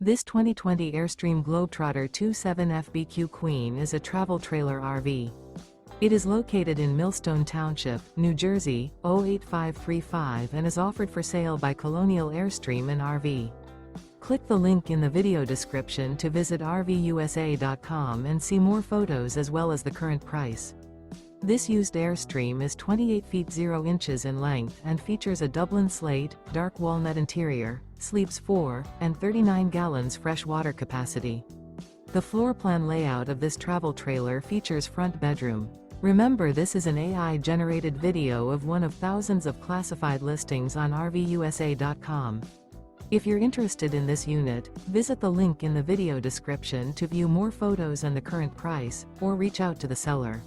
This 2020 Airstream Globetrotter 27FBQ Queen is a travel trailer RV. It is located in Millstone Township, New Jersey, 08535 and is offered for sale by Colonial Airstream RV. Click the link in the video description to visit RVUSA.com and see more photos as well as the current price. This used Airstream is 28 feet 0 inches in length and features a Dublin Slate, dark walnut interior, sleeps 4, and 39 gallons fresh water capacity. The floor plan layout of this travel trailer features front bedroom. Remember, this is an AI-generated video of one of thousands of classified listings on RVUSA.com. If you're interested in this unit, visit the link in the video description to view more photos and the current price, or reach out to the seller.